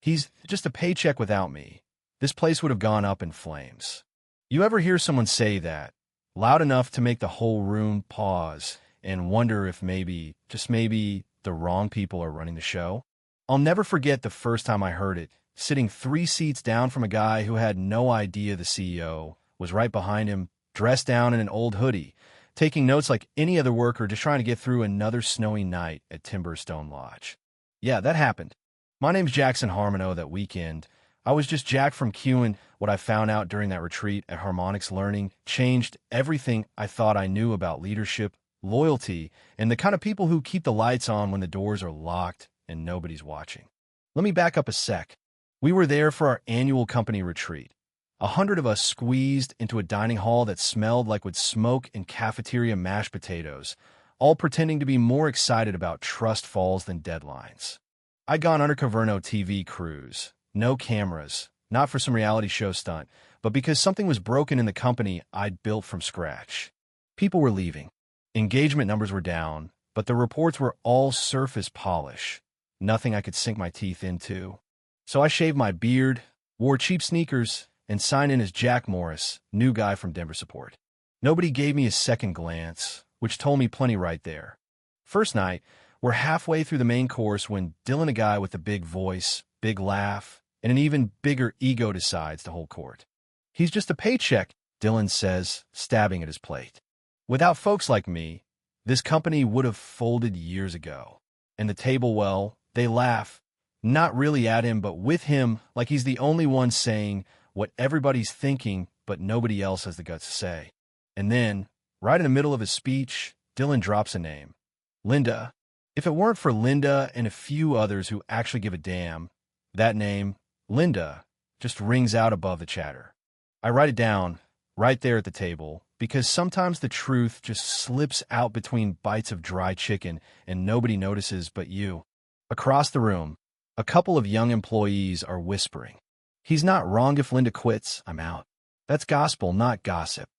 He's just a paycheck without me. This place would have gone up in flames. You ever hear someone say that, loud enough to make the whole room pause and wonder if maybe, just maybe, the wrong people are running the show? I'll never forget the first time I heard it, sitting 3 seats down from a guy who had no idea the CEO was right behind him, dressed down in an old hoodie, taking notes like any other worker just trying to get through another snowy night at Timberstone Lodge. Yeah, that happened. My name's Jackson Harmono. That weekend, I was just Jack from Q, and what I found out during that retreat at Harmonics Learning changed everything I thought I knew about leadership, loyalty, and the kind of people who keep the lights on when the doors are locked and nobody's watching. Let me back up a sec. We were there for our annual company retreat. 100 of us squeezed into a dining hall that smelled like would smoke and cafeteria mashed potatoes, all pretending to be more excited about trust falls than deadlines. I'd gone undercover no TV cruise, no cameras, not for some reality show stunt, but because something was broken in the company I'd built from scratch. People were leaving. Engagement numbers were down, but the reports were all surface polish, nothing I could sink my teeth into. So I shaved my beard, wore cheap sneakers, and signed in as Jack Morris, new guy from Denver support. Nobody gave me a second glance, which told me plenty right there. First night, we're halfway through the main course when Dylan, a guy with a big voice, big laugh, and an even bigger ego, decides to hold court. He's just a paycheck, Dylan says, stabbing at his plate. Without folks like me, this company would have folded years ago. And the table, well, they laugh, not really at him, but with him, like he's the only one saying what everybody's thinking, but nobody else has the guts to say. And then, right in the middle of his speech, Dylan drops a name. Linda. If it weren't for Linda and a few others who actually give a damn, that name, Linda, just rings out above the chatter. I write it down, right there at the table, because sometimes the truth just slips out between bites of dry chicken and nobody notices but you. Across the room, a couple of young employees are whispering. He's not wrong if Linda quits, I'm out. That's gospel, not gossip.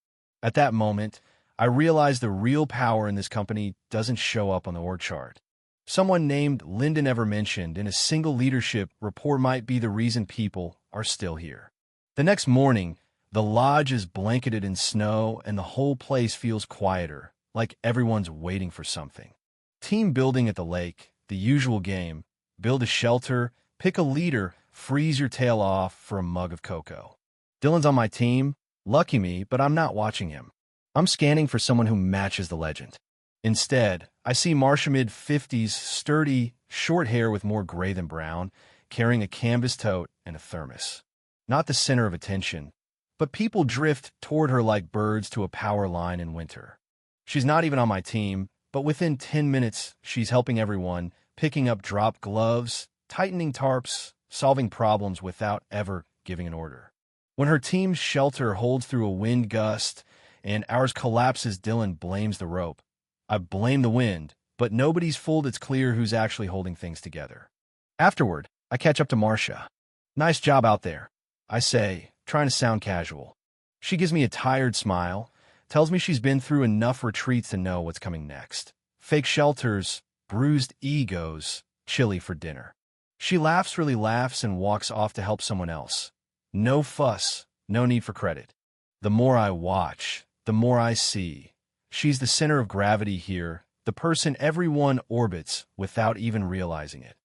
At that moment, I realize the real power in this company doesn't show up on the org chart. Someone named Linda never mentioned in a single leadership report might be the reason people are still here. The next morning, the lodge is blanketed in snow and the whole place feels quieter, like everyone's waiting for something. Team building at the lake, the usual game. Build a shelter, pick a leader, freeze your tail off for a mug of cocoa. Dylan's on my team. Lucky me, but I'm not watching him. I'm scanning for someone who matches the legend. Instead, I see Marsha mid-50s, sturdy, short hair with more gray than brown, carrying a canvas tote and a thermos. Not the center of attention, but people drift toward her like birds to a power line in winter. She's not even on my team, but within 10 minutes, she's helping everyone, picking up dropped gloves, tightening tarps, solving problems without ever giving an order. When her team's shelter holds through a wind gust and ours collapses, Dylan blames the rope. I blame the wind, but nobody's fooled. It's clear who's actually holding things together. Afterward, I catch up to Marsha. Nice job out there, I say, trying to sound casual. She gives me a tired smile, tells me she's been through enough retreats to know what's coming next. Fake shelters, bruised egos, chili for dinner. She laughs, really laughs, and walks off to help someone else. No fuss, no need for credit. The more I watch, the more I see. She's the center of gravity here, the person everyone orbits without even realizing it.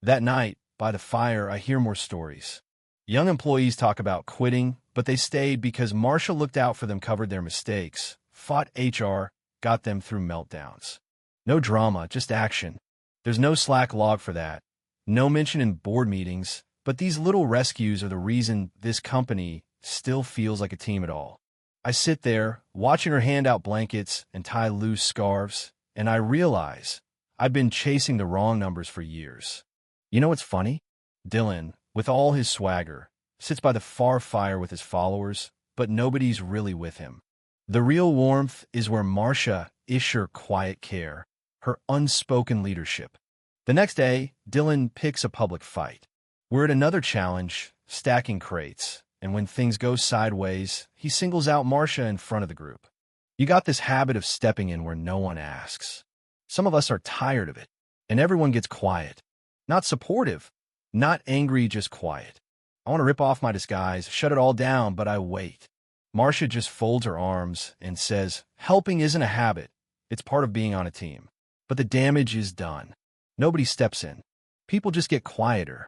That night, by the fire, I hear more stories. Young employees talk about quitting, but they stayed because Marsha looked out for them, covered their mistakes, fought HR, got them through meltdowns. No drama, just action. There's no Slack log for that. No mention in board meetings, but these little rescues are the reason this company still feels like a team at all. I sit there, watching her hand out blankets and tie loose scarves, and I realize I've been chasing the wrong numbers for years. You know what's funny? Dylan, with all his swagger, sits by the far fire with his followers, but nobody's really with him. The real warmth is where Marsha is her quiet care, her unspoken leadership. The next day, Dylan picks a public fight. We're at another challenge, stacking crates, and when things go sideways, he singles out Marsha in front of the group. You got this habit of stepping in where no one asks. Some of us are tired of it, and everyone gets quiet. Not supportive, Not angry, just quiet. I want to rip off my disguise, shut it all down, but I wait. Marcia just folds her arms and says, helping isn't a habit. It's part of being on a team. But the damage is done. Nobody steps in. People just get quieter.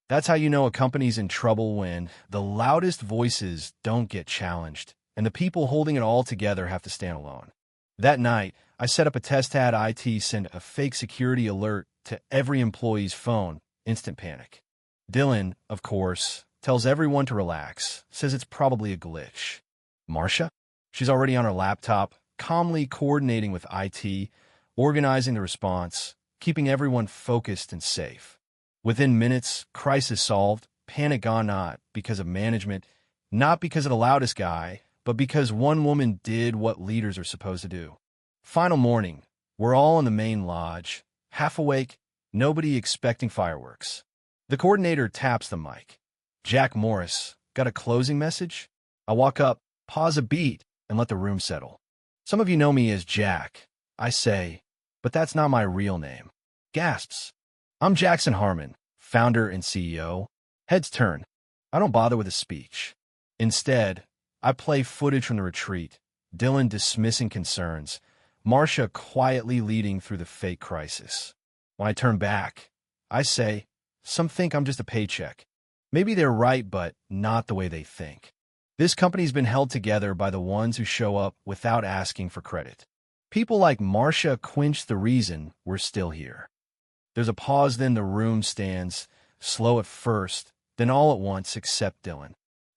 That's how you know a company's in trouble, when the loudest voices don't get challenged, and the people holding it all together have to stand alone. That night, I set up a test, had IT send a fake security alert to every employee's phone. Instant panic. Dylan, of course, tells everyone to relax, says it's probably a glitch. Marcia? She's already on her laptop, calmly coordinating with IT, organizing the response, keeping everyone focused and safe. Within minutes, crisis solved, panic gone, not because of management, not because of the loudest guy, but because one woman did what leaders are supposed to do. Final morning, we're all in the main lodge, half awake, nobody expecting fireworks. The coordinator taps the mic. Jack Morris, got a closing message? I walk up, pause a beat, and let the room settle. Some of you know me as Jack, I say, but that's not my real name. Gasps. I'm Jackson Harmon, founder and CEO. Heads turn. I don't bother with a speech. Instead, I play footage from the retreat, Dylan dismissing concerns, Marcia quietly leading through the fake crisis. When I turn back, I say, some think I'm just a paycheck. Maybe they're right, but not the way they think. This company's been held together by the ones who show up without asking for credit. People like Marcia quench the reason we're still here. There's a pause, then the room stands, slow at first, then all at once except Dylan.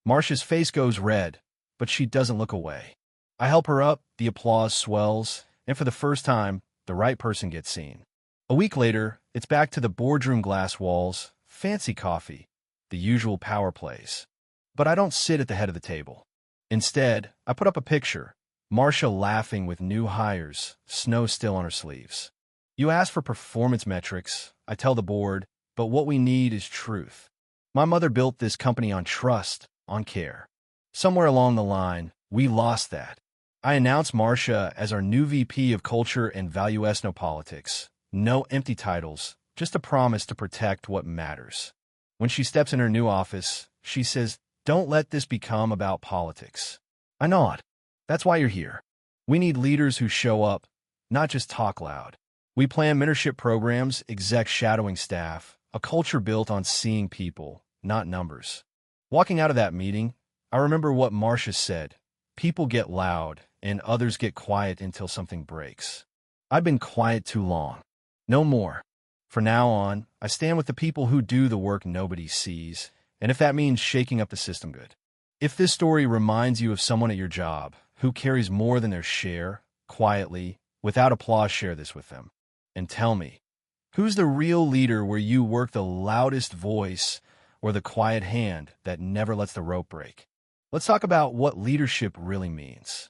Marcia's face goes red, but she doesn't look away. I help her up, the applause swells, and for the first time, the right person gets seen. A week later, it's back to the boardroom, glass walls, fancy coffee, the usual power plays. But I don't sit at the head of the table. Instead, I put up a picture, Marcia laughing with new hires, snow still on her sleeves. You ask for performance metrics, I tell the board, but what we need is truth. My mother built this company on trust, on care. Somewhere along the line, we lost that. I announced Marcia as our new VP of Culture and Value. No politics, no empty titles, just a promise to protect what matters. When she steps in her new office, she says, don't let this become about politics. I nod. That's why you're here. We need leaders who show up, not just talk loud. We plan mentorship programs, exec shadowing staff, a culture built on seeing people, not numbers. Walking out of that meeting, I remember what Marcia said. People get loud, and others get quiet until something breaks. I've been quiet too long. No more. From now on, I stand with the people who do the work nobody sees, and if that means shaking up the system, good. If this story reminds you of someone at your job who carries more than their share, quietly, without applause, share this with them. And tell me, who's the real leader where you work the loudest voice or the quiet hand that never lets the rope break? Let's talk about what leadership really means.